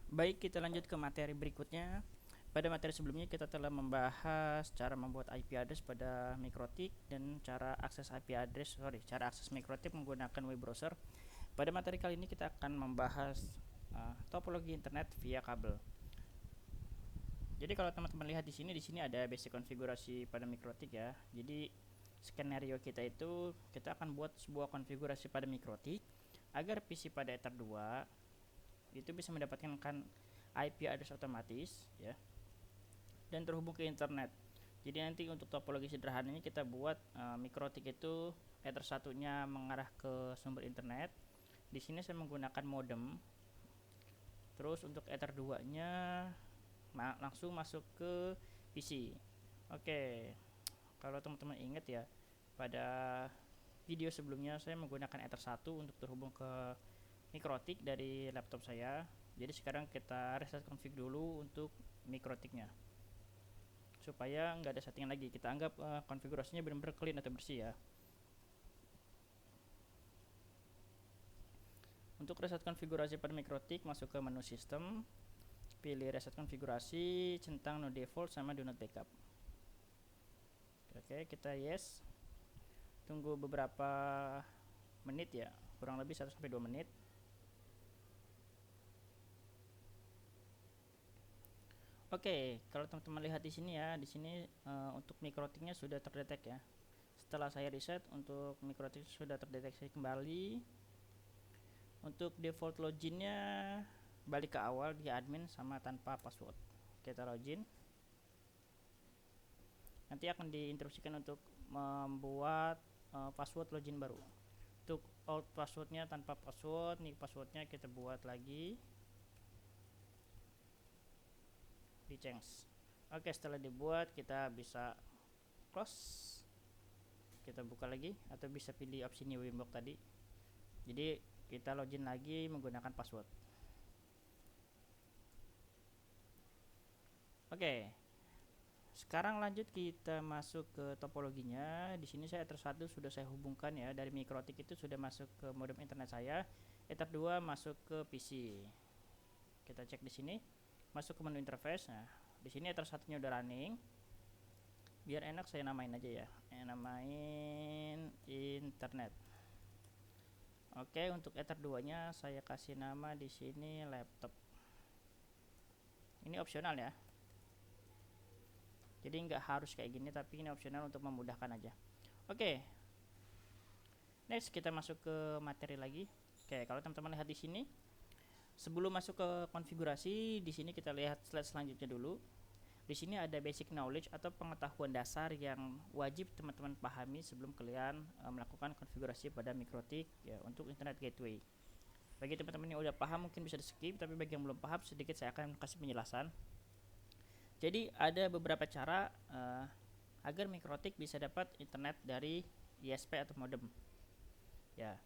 Baik, kita lanjut ke materi berikutnya. Pada materi sebelumnya kita telah membahas cara membuat IP address pada mikrotik dan cara akses cara akses mikrotik menggunakan web browser. Pada materi kali ini kita akan membahas topologi internet via kabel. Jadi kalau teman-teman lihat di sini ada basic konfigurasi pada mikrotik ya. Jadi skenario kita itu kita akan buat sebuah konfigurasi pada mikrotik agar PC pada Ether 2 itu bisa mendapatkan IP address otomatis ya dan terhubung ke internet. Jadi nanti untuk topologi sederhananya kita buat mikrotik itu Ether satunya mengarah ke sumber internet. Di sini saya menggunakan modem. Terus untuk Ether 2-nya langsung masuk ke PC. Oke. Kalau teman-teman ingat ya, pada video sebelumnya saya menggunakan Ether 1 untuk terhubung ke mikrotik dari laptop saya. Jadi sekarang kita reset config dulu untuk mikrotiknya supaya nggak ada settingan lagi. Kita anggap konfigurasinya benar-benar clean atau bersih ya. Untuk reset konfigurasi pada mikrotik, masuk ke menu sistem, pilih reset konfigurasi, centang no default sama do not backup. Oke, kita yes. Tunggu beberapa menit ya, kurang lebih 1 sampai 2 menit. Oke, kalau teman-teman lihat di sini ya, di sini untuk mikrotiknya sudah terdetek ya. Setelah saya reset, untuk mikrotik sudah terdeteksi kembali. Untuk default loginnya balik ke awal di admin sama tanpa password. Kita login. Nanti akan diinstruksikan untuk membuat password login baru. Untuk old passwordnya tanpa password, nih passwordnya kita buat lagi di change. Oke, setelah dibuat kita bisa close, kita buka lagi atau bisa pilih opsi new inbox tadi. Jadi kita login lagi menggunakan password. Oke, sekarang lanjut kita masuk ke topologinya. Di sini saya Ether 1 sudah saya hubungkan ya, dari mikrotik itu sudah masuk ke modem internet saya. Ether 2 masuk ke PC. Kita cek di sini, masuk ke menu interface. Nah, di sini Ether 1-nya udah running. Biar enak saya namain aja ya. Namain internet. Oke, untuk Ether 2-nya saya kasih nama di sini laptop. Ini opsional ya. Jadi nggak harus kayak gini, tapi ini opsional untuk memudahkan aja. Oke. Next kita masuk ke materi lagi. Oke, kalau teman-teman lihat di sini, sebelum masuk ke konfigurasi, di sini kita lihat slide selanjutnya dulu. Di sini ada basic knowledge atau pengetahuan dasar yang wajib teman-teman pahami sebelum kalian melakukan konfigurasi pada mikrotik ya untuk internet gateway. Bagi teman-teman yang udah paham mungkin bisa di skip, tapi bagi yang belum paham sedikit saya akan kasih penjelasan. Jadi ada beberapa cara agar mikrotik bisa dapat internet dari ISP atau modem. Ya,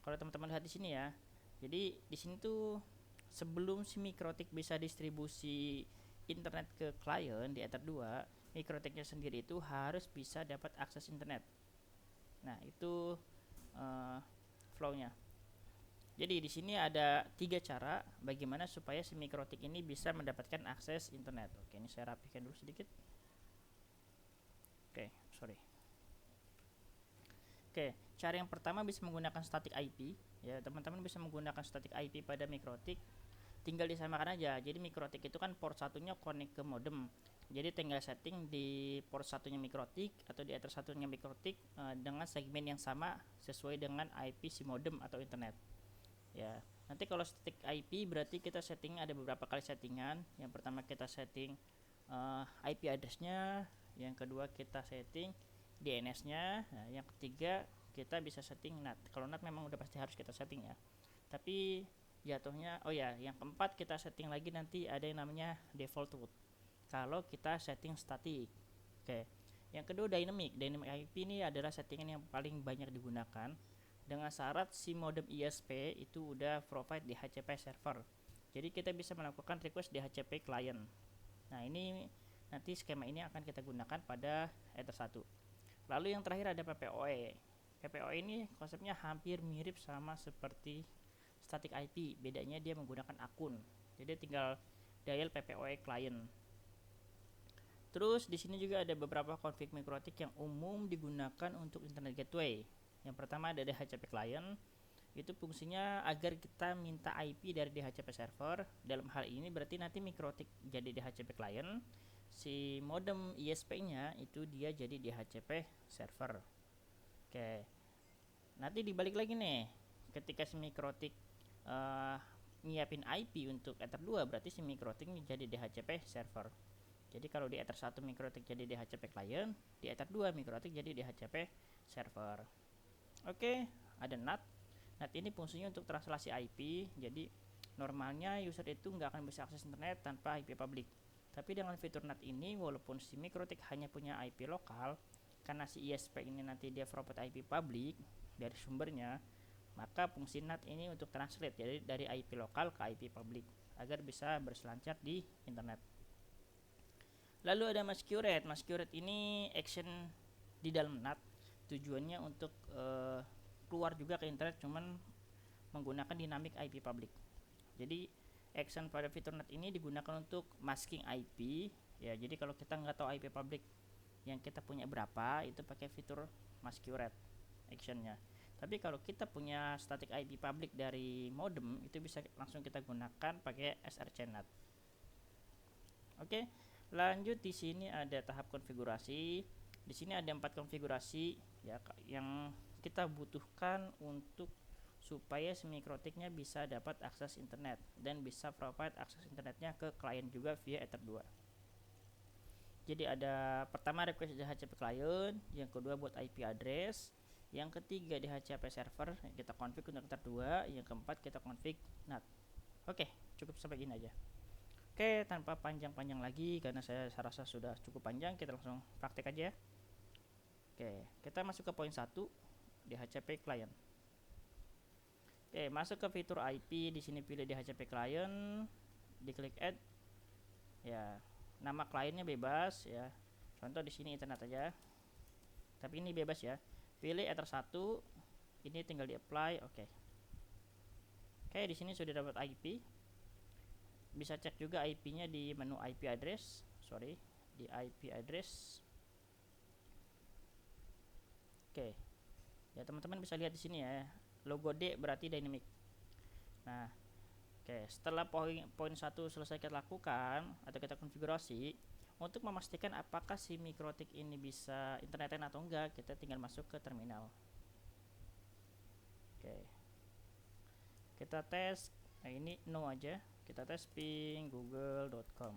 kalau teman-teman lihat di sini ya, jadi di sini tuh sebelum si mikrotik bisa distribusi internet ke klien di Ether 2, mikrotiknya sendiri itu harus bisa dapat akses internet. Nah, itu flow-nya. Jadi di sini ada 3 cara bagaimana supaya si mikrotik ini bisa mendapatkan akses internet. Oke, ini saya rapikan dulu sedikit. Oke, sorry. Oke, cara yang pertama bisa menggunakan static IP. Ya, teman-teman bisa menggunakan static IP pada mikrotik. Tinggal disamakan aja. Jadi mikrotik itu kan port satunya connect ke modem. Jadi tinggal setting di port satunya mikrotik atau di ether satunya mikrotik dengan segmen yang sama sesuai dengan IP si modem atau internet. Ya, nanti kalau static IP berarti kita setting ada beberapa kali settingan. Yang pertama kita setting IP address-nya, yang kedua kita setting DNS-nya, nah, yang ketiga kita bisa setting NAT. Kalau NAT memang udah pasti harus kita setting ya. Tapi jatuhnya oh ya, yang keempat kita setting lagi nanti ada yang namanya default route. Kalau kita setting static. Oke. Yang kedua dynamic. Dynamic IP ini adalah settingan yang paling banyak digunakan dengan syarat si modem ISP itu udah provide di HCP server. Jadi kita bisa melakukan request di HCP client. Nah, ini nanti skema ini akan kita gunakan pada Ether 1. Lalu yang terakhir ada PPOE. PPOE ini konsepnya hampir mirip sama seperti static IP, bedanya dia menggunakan akun. Jadi tinggal dial PPOE client. Terus di sini juga ada beberapa config mikrotik yang umum digunakan untuk internet gateway. Yang pertama ada DHCP client. Itu fungsinya agar kita minta IP dari DHCP server. Dalam hal ini berarti nanti mikrotik jadi DHCP client, si modem ISP-nya itu dia jadi DHCP server. Oke. Nanti dibalik lagi nih. Ketika si mikrotik nyiapin IP untuk Ether 2, berarti si mikrotik jadi DHCP server. Jadi kalau di Ether 1 mikrotik jadi DHCP client, di Ether 2 mikrotik jadi DHCP server. Oke, ada NAT. NAT ini fungsinya untuk translasi IP. Jadi normalnya user itu nggak akan bisa akses internet tanpa IP public. Tapi dengan fitur NAT ini, walaupun si mikrotik hanya punya IP lokal, karena si ISP ini nanti dia provide IP public dari sumbernya, maka fungsi NAT ini untuk translate jadi dari IP lokal ke IP public agar bisa berselancar di internet. Lalu ada masquerade. Masquerade ini action di dalam NAT. Tujuannya untuk keluar juga ke internet, cuman menggunakan dynamic IP public. Jadi action pada fitur NAT ini digunakan untuk masking IP. Ya, jadi kalau kita nggak tahu IP public yang kita punya berapa, itu pakai fitur masquerade actionnya. Tapi kalau kita punya static IP public dari modem, itu bisa langsung kita gunakan pakai src NAT. Oke. Lanjut, di sini ada tahap konfigurasi. Di sini ada 4 konfigurasi ya yang kita butuhkan untuk supaya si mikrotiknya bisa dapat akses internet dan bisa provide akses internetnya ke klien juga via Ether 2. Jadi ada pertama request DHCP client, yang kedua buat IP address, yang ketiga DHCP server yang kita config untuk Ether 2, yang keempat kita config NAT. Oke, cukup sampai ini aja. Oke, tanpa panjang-panjang lagi karena saya rasa sudah cukup panjang, kita langsung praktek aja. Oke, kita masuk ke poin 1, DHCP client. Oke, masuk ke fitur IP, di sini pilih DHCP client, diklik add. Ya, nama kliennya bebas ya. Contoh di sini internet aja. Tapi ini bebas ya. Pilih Ether 1, ini tinggal di apply, oke. Oke, di sini sudah dapat IP. Bisa cek juga IP-nya di menu IP address, di IP address. Oke. Ya, teman-teman bisa lihat di sini ya. Logo D berarti dynamic. Nah, oke, setelah poin 1 selesai kita lakukan atau kita konfigurasi, untuk memastikan apakah si mikrotik ini bisa internetan atau enggak, kita tinggal masuk ke terminal. Oke. Kita tes, nah ini no aja. Kita tes ping google.com.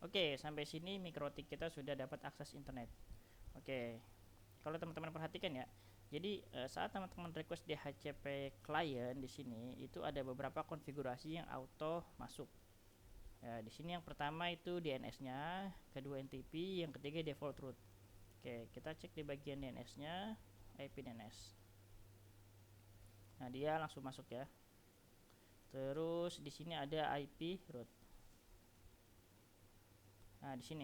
Oke, sampai sini mikrotik kita sudah dapat akses internet. Oke, kalau teman-teman perhatikan ya, jadi saat teman-teman request DHCP client di sini itu ada beberapa konfigurasi yang auto masuk. Ya, di sini yang pertama itu DNS-nya, kedua NTP, yang ketiga default route. Oke, kita cek di bagian DNS-nya, IP DNS. Nah, dia langsung masuk ya. Terus di sini ada IP route. Nah, di sini.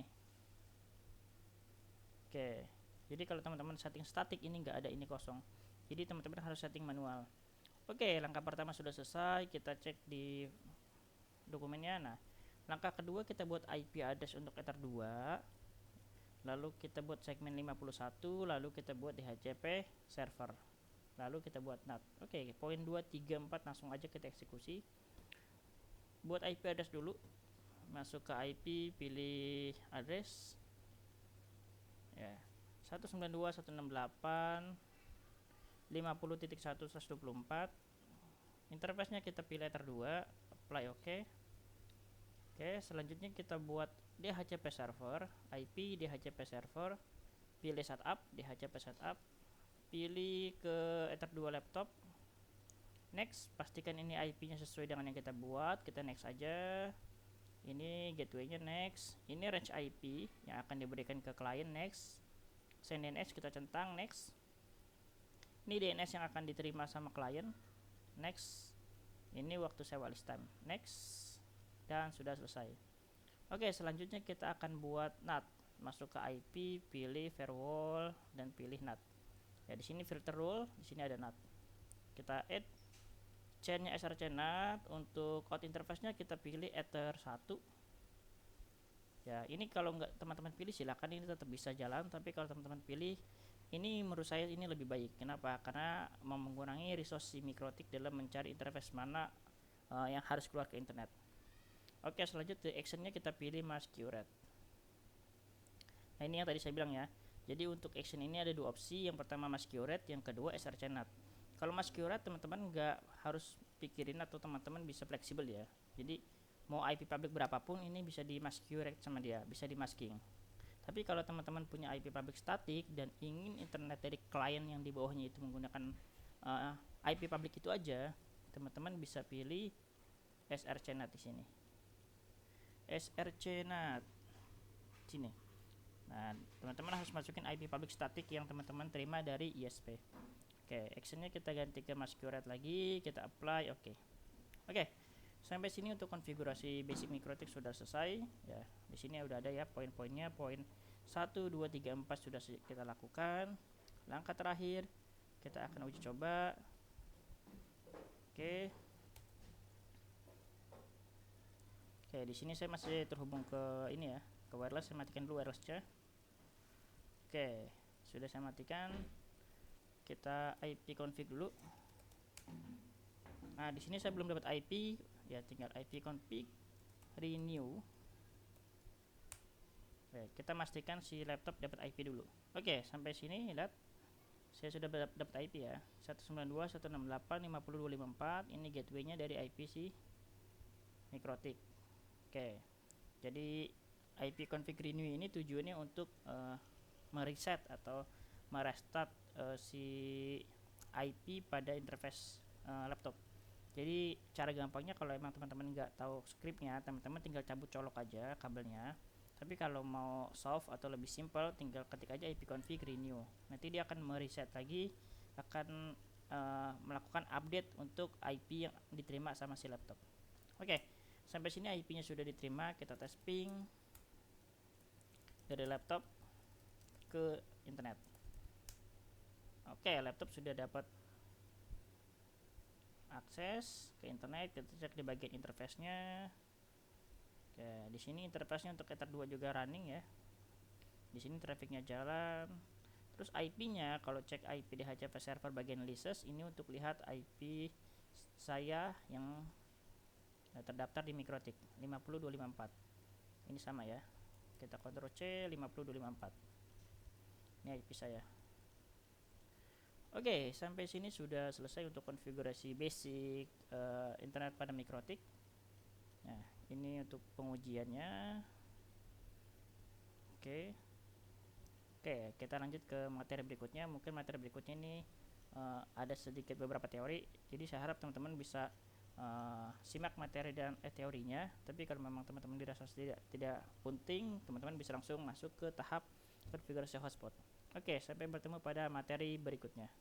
Oke. Jadi kalau teman-teman setting static ini enggak ada, ini kosong. Jadi teman-teman harus setting manual. Oke, langkah pertama sudah selesai. Kita cek di dokumennya. Nah, langkah kedua kita buat IP address untuk Ether 2. Lalu kita buat segmen 51, lalu kita buat DHCP server. Lalu kita buat NAT. Oke, poin 2, 3, 4 langsung aja kita eksekusi. Buat IP address dulu. Masuk ke IP, pilih address. Ya. 192.168.50.124. Interface-nya kita pilih Ether 2, apply OK. Oke, selanjutnya kita buat DHCP server, IP DHCP server, pilih setup, DHCP setup, pilih ke Ether 2 laptop. Next, pastikan ini IP-nya sesuai dengan yang kita buat. Kita next aja. Ini gateway-nya next. Ini range IP yang akan diberikan ke klien next. Send DNS kita centang next. Ini DNS yang akan diterima sama klien next. Ini waktu sewa list time next. Dan sudah selesai. Oke, selanjutnya kita akan buat NAT. Masuk ke IP, pilih firewall dan pilih NAT. Ya, di sini filter rule, di sini ada NAT. Kita add. chainnya srcNAT. Untuk out interface-nya kita pilih Ether 1 ya. Ini kalau nggak teman-teman pilih silakan, ini tetap bisa jalan, tapi kalau teman-teman pilih ini menurut saya ini lebih baik. Kenapa? Karena mengurangi resource si Mikrotik dalam mencari interface mana yang harus keluar ke internet. Oke, selanjutnya actionnya kita pilih masquerade. Nah, ini yang tadi saya bilang ya. Jadi untuk action ini ada dua opsi, yang pertama masquerade, yang kedua srcNAT. Kalau masquerade teman-teman nggak harus pikirin, atau teman-teman bisa fleksibel ya. Jadi mau IP public berapapun ini bisa di masquerade sama dia, bisa di masking. Tapi kalau teman-teman punya IP public static dan ingin internet dari klien yang di bawahnya itu menggunakan IP public itu aja, teman-teman bisa pilih srcNAT di sini. srcNAT sini. Nah, teman-teman harus masukin IP public static yang teman-teman terima dari ISP. Oke, actionnya kita ganti ke masquerade lagi, kita apply, oke. Oke, sampai sini untuk konfigurasi basic Mikrotik sudah selesai ya. Di sini udah ada ya poin-poinnya, poin 1 2 3 4 sudah kita lakukan. Langkah terakhir kita akan uji coba. Oke. Oke, di sini saya masih terhubung ke ini ya, ke wireless. Saya matikan dulu wirelessnya. Oke, sudah saya matikan. Kita IP config dulu. Nah, di sini saya belum dapat IP, ya tinggal IP config renew. Oke, kita pastikan si laptop dapat IP dulu. Oke, sampai sini lihat. Saya sudah dapat IP ya. 192.168.50.254. Ini gateway-nya dari IP si Mikrotik. Oke. Jadi IP config renew ini tujuannya untuk mereset atau merestart si IP pada interface laptop. Jadi cara gampangnya kalau emang teman-teman nggak tahu scriptnya, teman-teman tinggal cabut colok aja kabelnya. Tapi kalau mau soft atau lebih simple, tinggal ketik aja ipconfig renew. Nanti dia akan mereset lagi, akan melakukan update untuk IP yang diterima sama si laptop. Oke, sampai sini IP-nya sudah diterima. Kita tes ping dari laptop ke internet. Oke, laptop sudah dapat akses ke internet. Kita cek di bagian interface-nya. Oke, di sini interface-nya untuk Ether 2 juga running ya. Di sini trafficnya jalan. Terus IP-nya, kalau cek IP di HCP server bagian lists, ini untuk lihat IP saya yang terdaftar di Mikrotik 50254. Ini sama ya. Kita Ctrl C 50254. Ini IP saya. Oke, sampai sini sudah selesai untuk konfigurasi basic internet pada Mikrotik. Nah, ini untuk pengujiannya. Oke, kita lanjut ke materi berikutnya. Mungkin materi berikutnya ini ada sedikit beberapa teori. Jadi saya harap teman-teman bisa simak materi dan teorinya. Tapi kalau memang teman-teman dirasa tidak penting, teman-teman bisa langsung masuk ke tahap konfigurasi hotspot. Oke, sampai bertemu pada materi berikutnya.